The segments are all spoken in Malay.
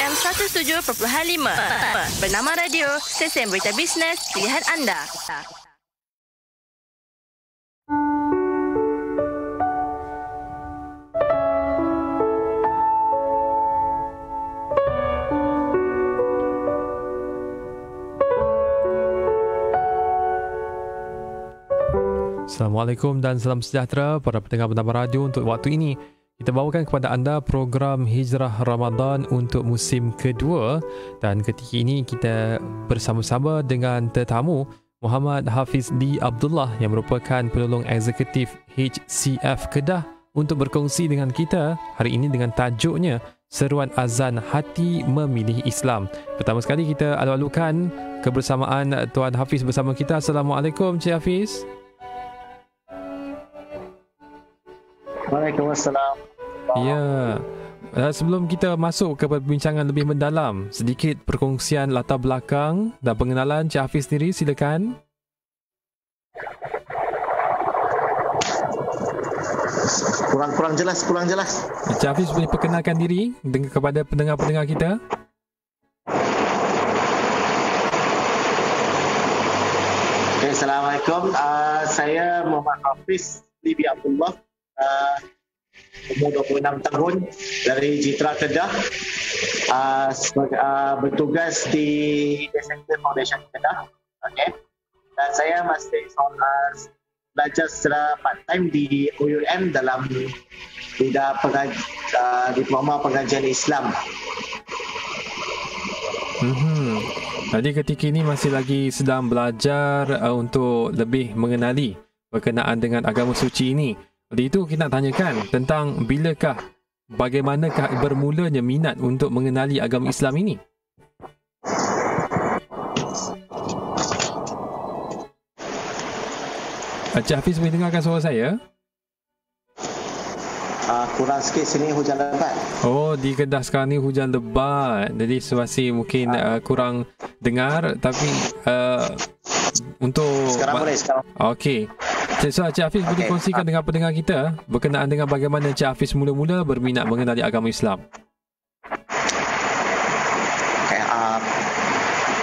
FM 107.5. Bernama Radio, stesen berita bisnes pilihan anda. Assalamualaikum dan salam sejahtera para pendengar Bernama Radio. Untuk waktu ini kita bawakan kepada anda program Hijrah Ramadan untuk musim kedua, dan ketika ini kita bersama-sama dengan tetamu Muhammad Hafiz D. Abdullah yang merupakan penolong eksekutif HCF Kedah untuk berkongsi dengan kita hari ini dengan tajuknya Seruan Azan Hati Memilih Islam. Pertama sekali kita alu-alukan kebersamaan Tuan Hafiz bersama kita. Assalamualaikum Cik Hafiz. Waalaikumsalam. Ya, sebelum kita masuk ke perbincangan lebih mendalam, sedikit perkongsian latar belakang dan pengenalan Cik Hafiz sendiri, silakan. Kurang jelas. Cik Hafiz boleh perkenalkan diri kepada pendengar-pendengar kita? Okay, Assalamualaikum. Saya Muhammad Hafiz D. Abdullah. Umur 26 tahun, dari Jitra Kedah, bertugas di Center Foundation Kedah. Okay. Dan saya masih belajar secara part-time di UUM dalam bidang diploma pengajian Islam. Jadi ketika ini masih lagi sedang belajar untuk lebih mengenali berkenaan dengan agama suci ini. Jadi itu kita nak tanyakan tentang bagaimanakah bermulanya minat untuk mengenali agama Islam ini? Cik Hafiz boleh dengarkan suara saya? Kurang sikit, sini hujan lebat. Oh, di Kedah sekarang ni hujan lebat. Jadi situasi mungkin kurang dengar, tapi untuk sekarang boleh. Okey. So, Cik Hafiz boleh kongsikan dengan pendengar kita berkenaan dengan bagaimana Cik Hafiz mula-mula berminat mengenali agama Islam.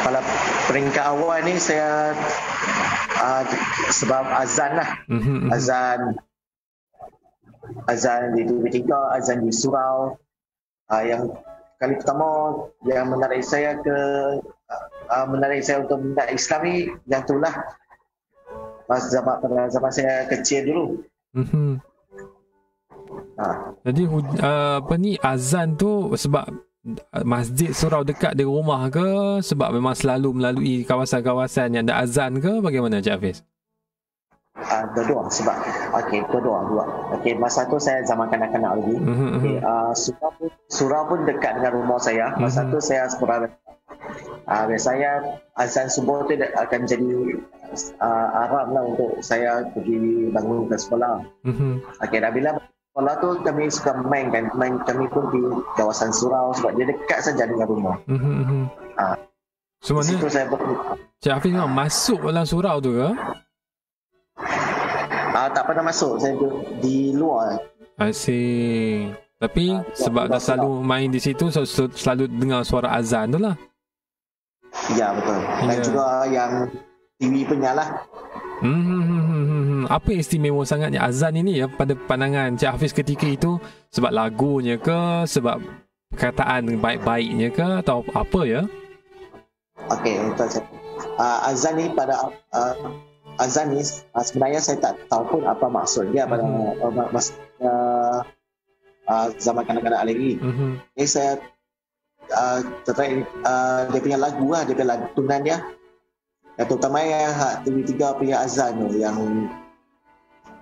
Pada peringkat awal ni saya sebab azan lah. Azan di TV3, azan di surau. Yang kali pertama yang menarik saya untuk minat Islam ni, yang itulah pada zaman saya kecil dulu. Jadi azan tu sebab masjid surau dekat di rumah ke, sebab memang selalu melalui kawasan-kawasan yang ada azan ke, bagaimana Cik Hafiz? Dua-dua sebab dua. Masa tu saya zaman kanak-kanak lagi. Surau pun dekat dengan rumah saya. Masa tu saya sekolah. Biasanya azan subuh tu akan jadi Arab lah untuk saya pergi bangun ke sekolah. Dan bila sekolah tu kami suka main kami pun di kawasan surau sebab dia dekat saja dengan rumah. So mana Cik Hafiz memang masuk dalam surau tu ke? Tak pernah masuk, saya di luar. I see. Tapi sebab dah selalu main di situ, selalu dengar suara azan tu lah. Ya, betul. Dan juga yang TV punya lah. Apa yang istimewa sangatnya azan ini ya pada pandangan Cik Hafiz ketika itu? Sebab lagunya ke, sebab perkataan baik-baiknya ke, atau apa ya? Okey, betul. Azan ni azan ni sebenarnya saya tak tahu pun apa maksud dia pada zaman kanak-kanak lagi. Ini saya tertarik dia punya lagu lah, dia punya lagu tunan dia. Terutama yang TV3 punya azan tu,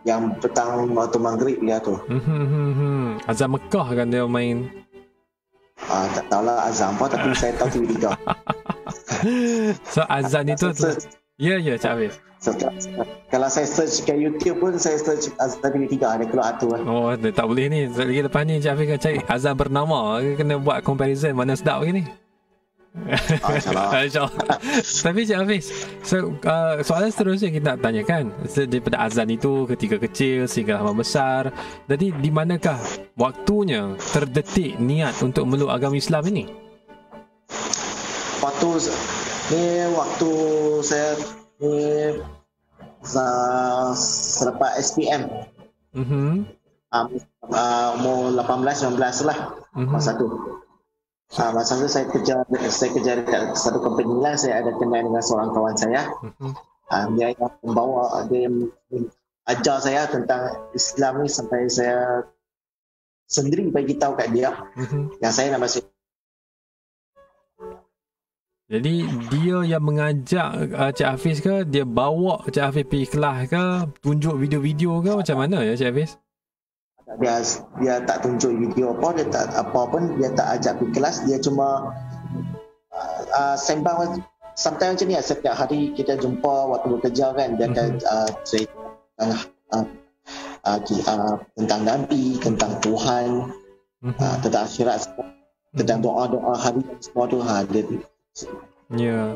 yang petang waktu maghrib dia tu. Azan Mekah kan dia main? Tak tahulah azan apa, tapi saya tahu TV3. So azan itu ya Cik Hafiz. Kalau saya search ke YouTube pun, saya search azan TV3, ada keluar tu. Oh, tak boleh ni. Lagi lepas ni Cik Hafiz akan cari azan bernama. Kena buat comparison mana sedap ke ni. InsyaAllah. Tapi Cik Hafiz, soalan seterusnya kita nak tanyakan, daripada azan itu ketika kecil sehingga besar, jadi di manakah waktunya terdetik niat untuk meluk agama Islam ini? waktu saya ni selepas SPM. Umur 18-19 lah masa tu. Masa tu saya kerja dekat satu company lah. Saya ada kenal dengan seorang kawan saya. Dia yang membawa, dia ajar saya tentang Islam ni sampai saya sendiri bagi tahu kat dia yang saya nak masuk. Jadi dia yang mengajak Cik Hafiz ke? Dia bawa Cik Hafiz pergi kelas ke? Tunjuk video-video ke? Macam mana ya Cik Hafiz? Dia tak tunjuk video apa, dia tak apa pun, dia tak ajak pergi kelas. Dia cuma sembang sometimes macam ni. Setiap hari kita jumpa waktu bekerja kan, dia akan cerita tentang Nabi, tentang Tuhan, tentang akhirat, tentang doa-doa hari semua tu. Ya.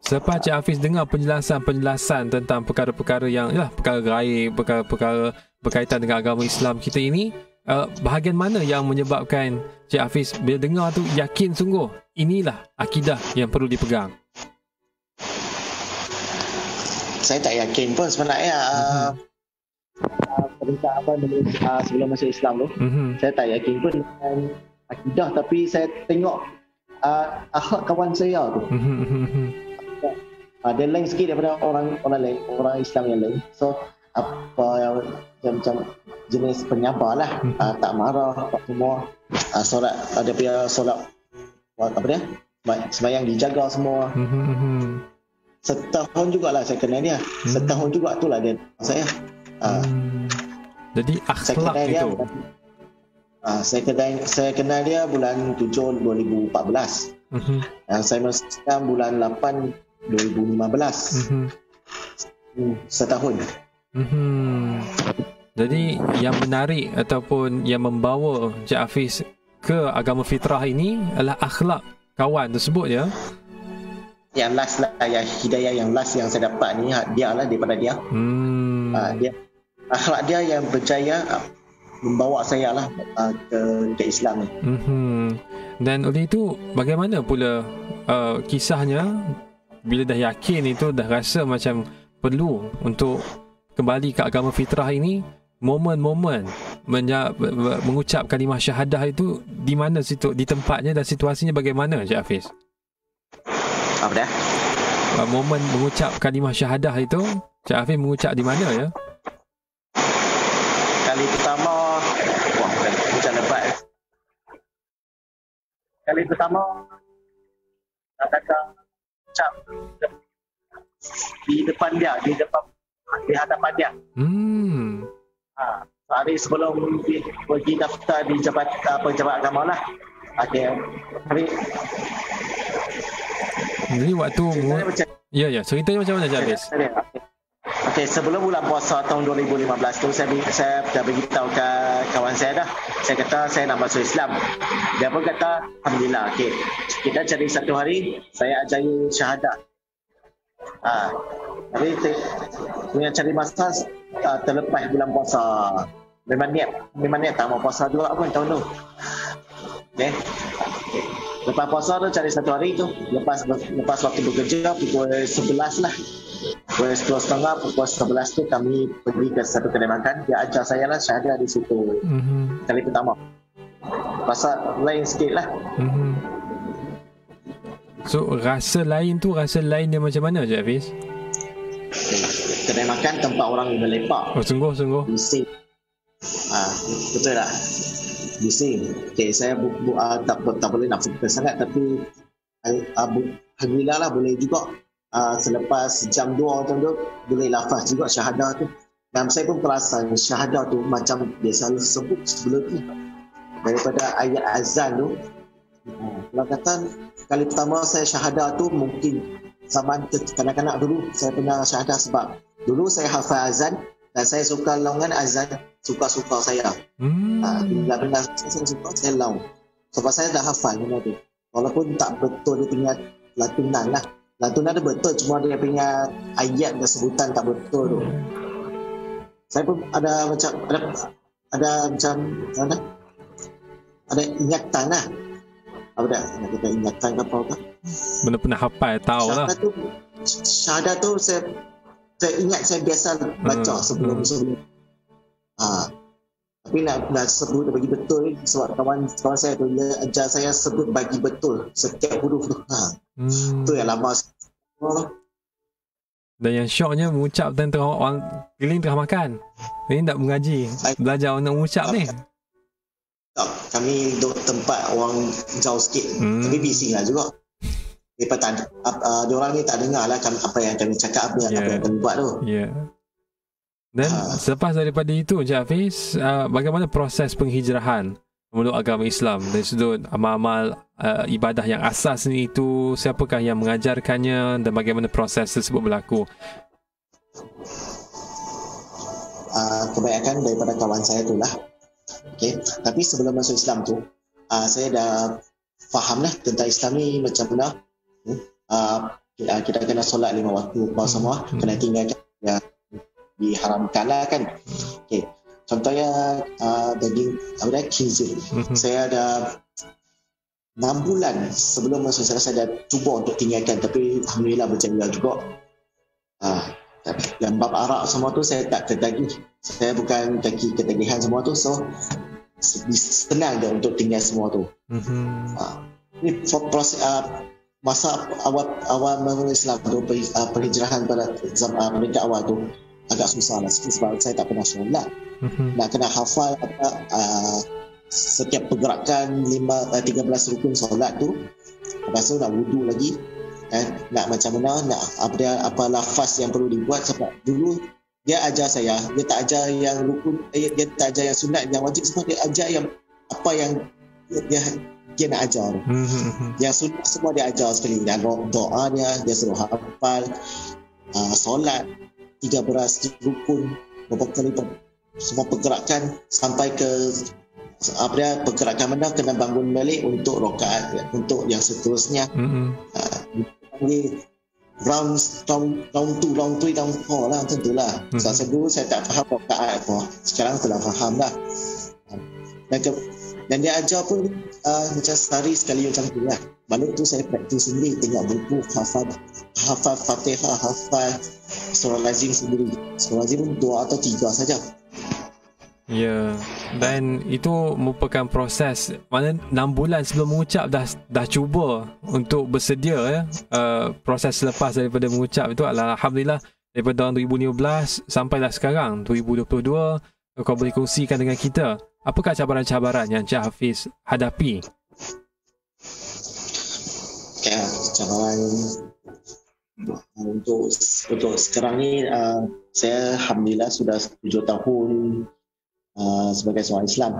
Selepas Cik Hafiz dengar penjelasan tentang perkara-perkara yang perkara gaib, perkara-perkara berkaitan dengan agama Islam kita ini, bahagian mana yang menyebabkan Cik Hafiz bila dengar tu yakin sungguh inilah akidah yang perlu dipegang? Saya tak yakin pun sebenarnya. Perintah sebelum masuk Islam tu, saya tak yakin pun dengan akidah, tapi saya tengok akhlak kawan saya tu. Dia lain sikit daripada orang lain, orang Islam yang lain. So apa yang macam jenis penyabar lah, tak marah, tak semua. Solat, ada punya solat apa dia, sembahyang dijaga semua. Setahun jugalah saya kenal dia. Setahun juga itulah dia saya. Jadi akhlak itu. Saya kenal dia bulan 7 2014. Saya masuk Islam bulan 8 2015. Setahun. Jadi yang menarik ataupun yang membawa Cik Hafiz ke agama fitrah ini adalah akhlak kawan tersebut ya. Yang last lah, yang hidayah yang last yang saya dapat ni dia lah daripada dia. Dia akhlak dia yang berjaya membawa saya lah ke Islam ni. Dan oleh itu bagaimana pula kisahnya bila dah yakin itu, dah rasa macam perlu untuk kembali ke agama fitrah ini, momen-momen mengucap kalimah syahadah itu di mana situ, di tempatnya dan situasinya bagaimana Cik Hafiz? Apa dah? Momen mengucap kalimah syahadah itu Cik Hafiz mengucap di mana ya? Kali pertama, hujan lebat. Kali pertama, katakan ucap di depan dia, di hadapan dia. Hari sebelum pergi daftar di pejabat agama lah. Jadi waktu ya ceritanya macam mana Cik Hafiz? Okey, sebelum bulan puasa tahun 2015 tu saya dah beritahu ke kawan saya dah. Saya kata saya nak masuk Islam. Dia pun kata alhamdulillah, okey. Kita cari satu hari saya ajari syahadat. Jadi punya cari masa terlepas bulan puasa. Memang niat tak mau puasa juga pun tahun tu. Okey. Lepas puasa tu cari satu hari tu, lepas waktu bekerja pukul 11 lah. Pukul 10.30, pukul 11 tu kami pergi ke satu kedai makan. Dia ajar saya lah syahadah di situ. Kali pertama. Rasa lain sikit lah. So rasa lain dia macam mana Cik Hafiz? Kedai makan tempat orang melepak. Oh sungguh? Bising. Betul tak? Bising. Okay, saya tak boleh nak fokus sangat, tapi alhamdulillah lah boleh juga. Selepas jam 2 boleh lafaz juga syahadah tu. Dan saya pun perasan syahadah tu macam dia selalu sebut sebelum ni daripada ayat azan tu. Kalau kata kali pertama saya syahadah tu mungkin zaman kanak-kanak dulu saya pernah syahadah, sebab dulu saya hafal azan dan saya suka laungan azan, suka-suka saya. Bila saya suka, saya laung. Sebab saya dah hafal benda tu. Walaupun tak betul dia tinggal lantunan lah. Lantunan tu betul, cuma dia punya ayat dan sebutan tak betul tu. Saya pun ada macam ada ingatan lah. apa dah nak kata ingatan ke apa ke. Benda pernah hafal, tahu lah. Syahadat tu saya ingat saya biasa baca sebelum. Tapi nak sebut bagi betul sebab kawan saya tu dia ajar saya sebut bagi betul setiap huruf tu. Tu yang lama. Dan yang syoknya mengucap tengah orang keliling tengah makan. Ini tak mengaji, belajar nak mengucap ni. Kami duduk tempat orang jauh sikit, tapi bising lah juga. Diorang ni tak dengar lah apa yang kami cakap, apa yang kami buat tu. Dan selepas daripada itu, Encik Hafiz, bagaimana proses penghijrahan memeluk agama Islam dari sudut amal-amal ibadah yang asas ni itu, siapakah yang mengajarkannya dan bagaimana proses tersebut berlaku? Kebanyakan daripada kawan saya tu lah. Okay. Tapi sebelum masuk Islam tu, saya dah faham lah tentang Islam ni macam mana. Kita kena solat 5 waktu apa semua, kena tinggalkan yang diharamkan lah kan. Okay. Contohnya daging khinzir. Saya ada 6 bulan sebelum masuk Islam saya dah cuba untuk tinggalkan, tapi alhamdulillah berjaya juga. Yang bab arak semua tu saya tak ketagih. Saya bukan ketagihan semua tu, so senang dia untuk tinggal semua tu. Ini proses masa awal masuk Islam tu, penghijrahan pada peringkat awal tu agak susah lah sikit sebab saya tak pernah solat. Nak kena hafal setiap pergerakan 13 rukun solat tu. Lepas tu nak wudu lagi, nak macam mana, nak apa lafaz yang perlu dibuat. Sebab dulu dia ajar saya, dia tak ajar yang rukun, dia tak ajar yang sunat, yang wajib semua. Dia ajar yang apa yang dia nak ajar. Yang sunat semua dia ajar sekali. Dan doa dia suruh hafal, solat 13 rukun, berapa kali semua pergerakan sampai ke pergerakan mana kena bangun balik untuk rakaat, untuk yang seterusnya. Round 2, round 3, round 4 lah, tentulah. Sebab dulu saya tak faham rakaat apa, sekarang telah faham lah. Dan dia ajar pun macam sehari sekali macam tu lah. Balik tu saya praktis sendiri, tengok buku, hafal Fatihah, hafal surah lazim sendiri. Surah lazim 2 atau 3 saja. Ya, dan itu merupakan proses. Mana 6 bulan sebelum mengucap dah cuba untuk bersedia proses selepas daripada mengucap itu adalah alhamdulillah daripada tahun 2015 sampailah sekarang 2022. Kau boleh kongsikan dengan kita apakah cabaran-cabaran yang Encik Hafiz hadapi? Cabaran untuk sekarang ni, saya alhamdulillah sudah 7 tahun sebagai seorang Islam.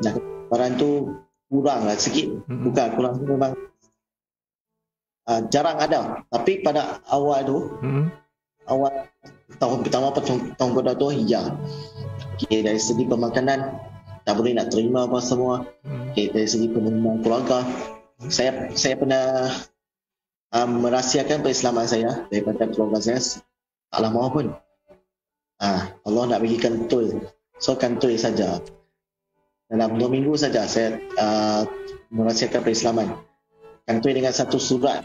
Dan cabaran tu kurang lah sikit. Bukan kurang, memang jarang ada. Tapi pada awal tu, awal tahun pertama, tahun kedua tu, dari segi pemakanan tak boleh nak terima apa semua. Dari segi penerimaan keluarga, saya pernah merahsiakan perislaman saya daripada keluarga saya. Tak lama pun Allah nak bagi kantoi, so kantoi saja. Dalam 2 minggu saja saya merahsiakan perislaman. Kantoi dengan satu surat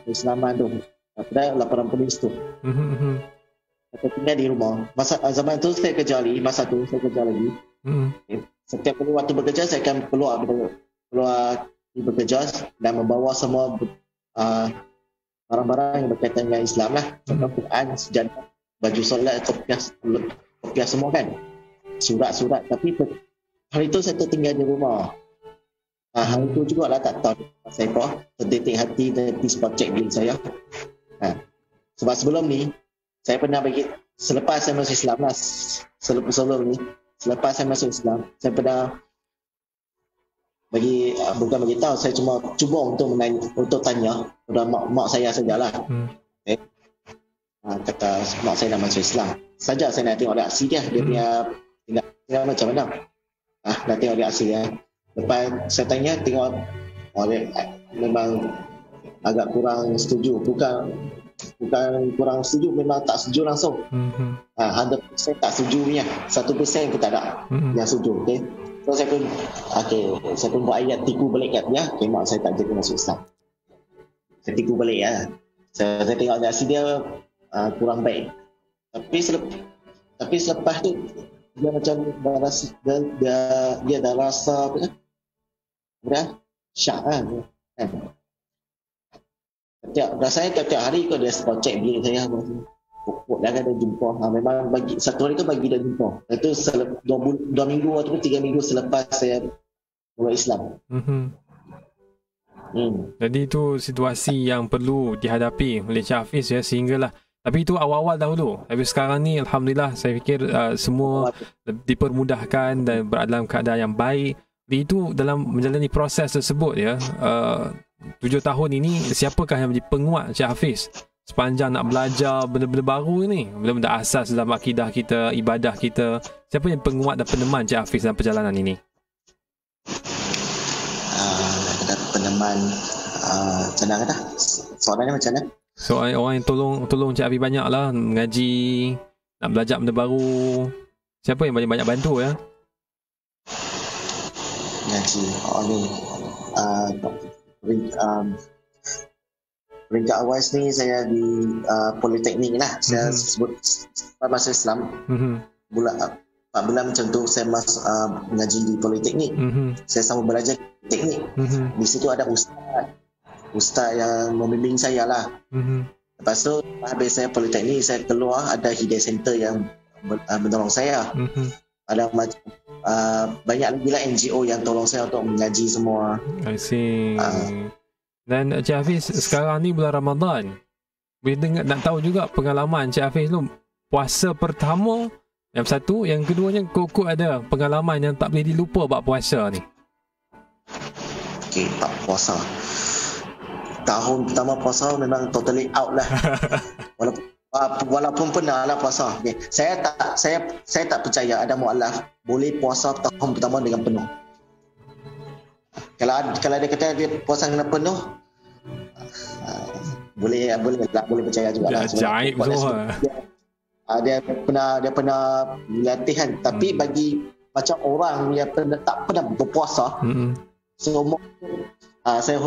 perislaman tu, pada laporan polis tu. Saya tinggal di rumah. Zaman tu saya kerja lagi. Setiap kali waktu bekerja saya akan keluar bekerja dan membawa semua barang-barang yang berkaitan dengan Islam lah. Contoh Quran, sejadah, baju solat, kopiah semua kan. Surat-surat. Tapi hari itu saya tertinggal di rumah. Hari itu juga lah tak tahu saya apa. Terdetik hati dari spot check bill saya. Sebab sebelum ni saya pernah selepas saya masuk Islam lah, selepas saya masuk Islam, saya pernah bukan bagi tahu, saya cuma cuba untuk tanya kepada mak saya sajalah. Kata mak saya nak masuk Islam saja, saya nak tengok reaksi dia punya tinggal macam mana. Nak tengok reaksi dia. Lepas saya tanya, tengok dia memang agak kurang setuju. Bukan kurang setuju, memang tak setuju langsung. 100% tak setuju punya, 1% pun tak ada yang setuju. Okay? So saya pun buat ayat tipu balik kat dia. Okay, mak saya tak jadi masuk Islam. Saya tipu balik ya. Saya tengok reaksi dia kurang baik. Tapi selepas tu dia macam dah rasa dia dah rasa apa kan? Dah syak kan. Tiap hari kau dia spot check bilik saya apa tu. Dah ada jumpa. Memang bagi satu hari tu bagi dia jumpa. Itu 2 minggu ataupun 3 minggu selepas saya mula Islam. Jadi itu situasi yang perlu dihadapi oleh Cik Hafiz ya, sehinggalah. Tapi itu awal-awal dahulu. Tapi sekarang ni alhamdulillah saya fikir semua dipermudahkan dan berada dalam keadaan yang baik. Jadi itu dalam menjalani proses tersebut ya. 7 tahun ini siapakah yang menjadi penguat Cik Hafiz sepanjang nak belajar benda-benda baru ni, benda-benda asas dalam akidah kita, ibadah kita? Siapa yang penguat dan peneman Cik Hafiz dalam perjalanan ini? Peneman macam mana kata? Soalannya macam mana? So orang yang tolong Cik Hafiz banyak lah mengaji, nak belajar benda baru. Siapa yang banyak bantu ya? Ngaji. Peringkat awal ni saya di Politeknik lah. Saya sebut masuk Islam. Bulan 4 bulan macam tu saya mengaji di Politeknik. Saya sama belajar di teknik. Di situ ada ustaz yang membimbing saya lah. Lepas tu habis saya Politeknik, saya keluar ada Hidayah Center yang menolong saya. Ada macam banyak lagi lah NGO yang tolong saya untuk mengaji semua. I see. Dan Cik Hafiz sekarang ni bulan Ramadan, boleh nak tahu juga pengalaman Cik Hafiz tu puasa pertama, yang satu, yang keduanya kok ada pengalaman yang tak boleh dilupa bab puasa ni. Okay, bab puasa. Tahun pertama puasa memang totally out lah. Walaupun pernah lah puasa. Okay. Saya tak percaya ada mu'alaf boleh puasa tahun pertama dengan penuh. Kalau dia kata dia puasa dengan penuh, boleh percaya juga lah. Ajaib semua. Dia pernah latihan, tapi bagi macam orang yang tak pernah berpuasa, seumur saya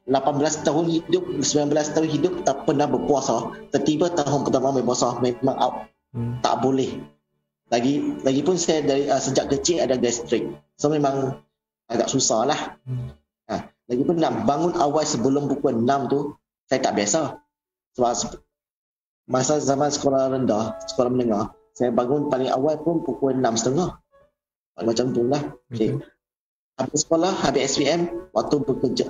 18 tahun hidup, 19 tahun hidup tak pernah berpuasa, tiba-tiba tahun pertama berpuasa memang out. Tak boleh. Lagipun saya dari sejak kecil ada gastrik, so memang agak susah lah. Lagipun nak bangun awal sebelum pukul 6 tu saya tak biasa. Sebab masa zaman sekolah rendah, sekolah menengah, saya bangun paling awal pun pukul 6.30. Macam tu lah. Okay. Habis sekolah, habis SPM, waktu bekerja,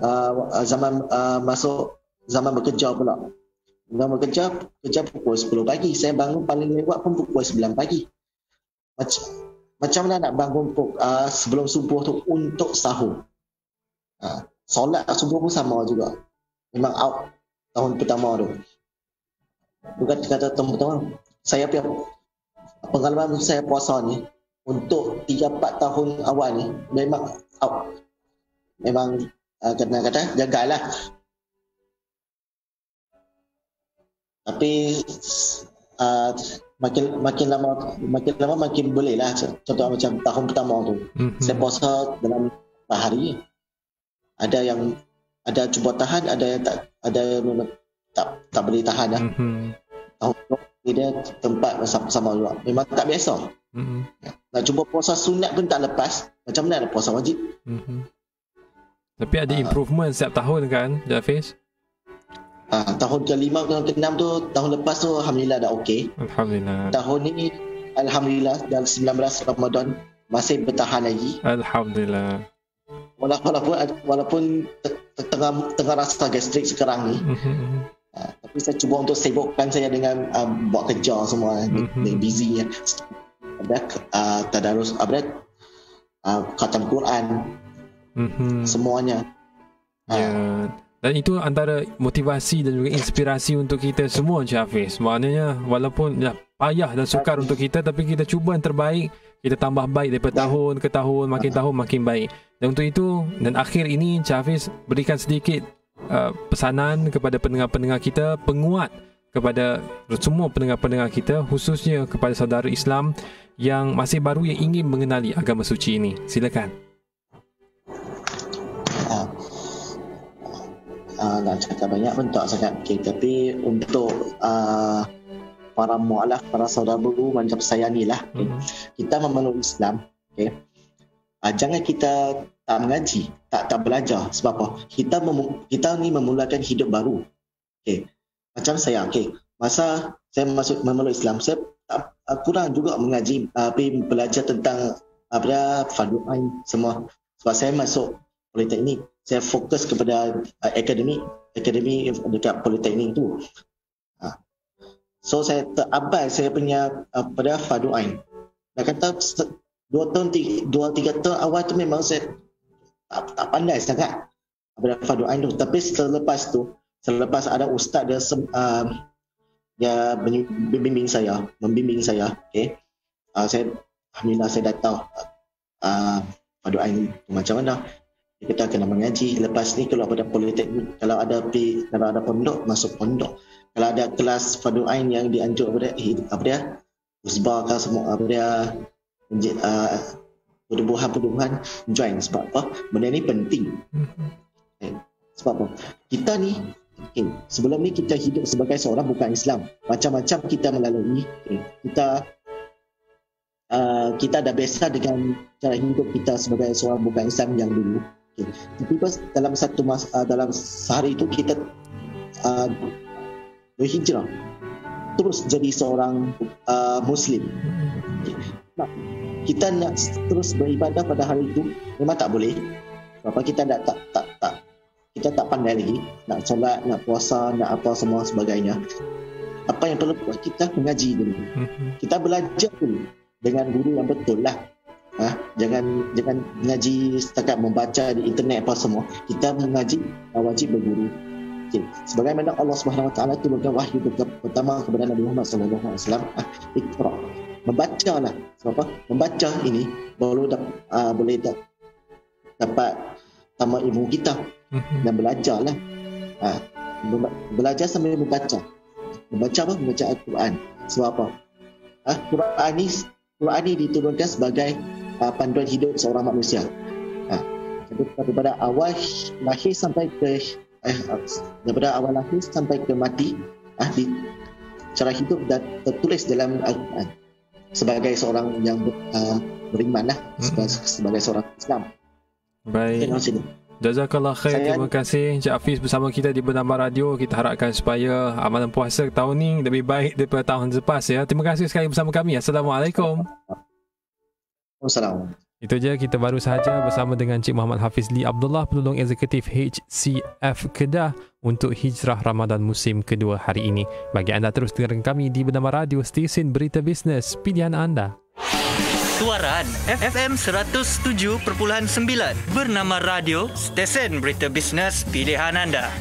masuk zaman bekerja pula. Zaman kerja pukul 10 pagi. Saya bangun paling lewat pun pukul 9 pagi. Macam mana nak bangun sebelum subuh tu untuk sahur? Solat subuh pun sama juga. Memang out tahun pertama tu. Bukan kata tahun pertama. Saya punya pengalaman saya puasa ni untuk 3-4 tahun awal ni memang out. Memang kata gagal lah. Tapi makin lama makin boleh lah. Contoh macam tahun pertama tu, saya puasa dalam 4 hari. Ada yang ada cuba tahan, ada yang tak boleh tahan lah. Tahun dia tempat sama juga. Memang tak biasa. Nak cuba puasa sunat pun tak lepas. Macam mana nak puasa wajib? Tapi ada improvement setiap tahun kan, Hafiz? Tahun ke-5, tahun ke-6 tu, tahun lepas tu alhamdulillah dah okey. Alhamdulillah. Tahun ni alhamdulillah dalam 19 Ramadan masih bertahan lagi. Alhamdulillah. Walaupun tengah rasa gastrik sekarang ni. Tapi saya cuba untuk sibukkan saya dengan buat kerja semua, busy ya. Tadarus khatam Quran, semuanya. Dan itu antara motivasi dan juga inspirasi untuk kita semua, Cik Hafiz. Maknanya walaupun payah dan sukar untuk kita, tapi kita cuba yang terbaik. Kita tambah baik daripada tahun ke tahun, tahun makin baik. Dan untuk itu, dan akhir ini Cik Hafiz berikan sedikit pesanan kepada pendengar-pendengar kita, penguat kepada semua pendengar-pendengar kita, khususnya kepada saudara Islam yang masih baru yang ingin mengenali agama suci ini? Silakan. Nak cakap banyak pun tak sangat. Tapi untuk para mu'alaf, para saudara baru macam saya ni lah, kita memeluk Islam, jangan kita tak mengaji, tak belajar. Sebab apa? Kita ni memulakan hidup baru. Macam saya, masa saya masuk memeluk Islam, saya kurang juga mengaji, belajar tentang fardu ain semua. Sebab saya masuk politeknik, saya fokus kepada akademik dekat politeknik tu. So saya terabai saya punya pada fardu ain. Nak kata 2-3 tahun awal tu memang saya tak pandai sangat pada fardu ain tu. Tapi selepas ada ustaz dia membimbing saya, saya alhamdulillah saya dah tahu fardu ain tu macam mana. Kita kena mengaji. Lepas ni kalau pada politeknik, kalau ada pondok, masuk pondok. Kalau ada kelas fardu ain yang dianjur pada usbah ke semua pertubuhan join. Sebab apa? Benda ni penting. Sebab apa? Kita ni sebelum ni kita hidup sebagai seorang bukan Islam. Macam-macam kita melalui. Kita dah biasa dengan cara hidup kita sebagai seorang bukan Islam yang dulu. Tapi dalam dalam sehari itu kita berhijrah terus jadi seorang Muslim. Kita nak terus beribadah pada hari itu memang tak boleh. Sebab kita kita tak pandai lagi nak solat, nak puasa, nak apa semua sebagainya. Apa yang perlu buat, kita mengaji dulu. Kita belajar dulu dengan guru yang betul lah. Jangan mengaji setakat membaca di internet apa semua. Kita mengaji wajib berguru. Sebagaimana Allah Subhanahu Wa Taala turunkan wahyu pertama kepada Nabi Muhammad sallallahu alaihi wasallam, Iqra. Membacalah. Sebab apa? Membaca ini boleh dapat tambah ilmu kita. Dan belajarlah. Belajar sambil membaca. Membaca apa? Membaca Al-Quran. Sebab apa? Quran ini diturunkan sebagai panduan hidup seorang manusia. Daripada awal lahir sampai ke mati, cara hidup dah tertulis dalam Al-Quran sebagai seorang yang beriman lah, sebagai seorang Islam. Baik. Jazakallah khair. Terima kasih Encik Hafiz bersama kita di Bernama Radio. Kita harapkan supaya amalan puasa tahun ni lebih baik daripada tahun lepas ya. Terima kasih sekali bersama kami. Assalamualaikum. Assalamualaikum. Itu je, kita baru sahaja bersama dengan Encik Muhammad Hafiz Lee Abdullah, Penolong Eksekutif HCF Kedah untuk Hijrah Ramadan musim kedua hari ini. Bagi anda terus dengarkan kami di Bernama Radio, stesen berita bisnes pilihan anda. Suaran FM 107.9 Bernama Radio, stesen berita bisnes pilihan anda.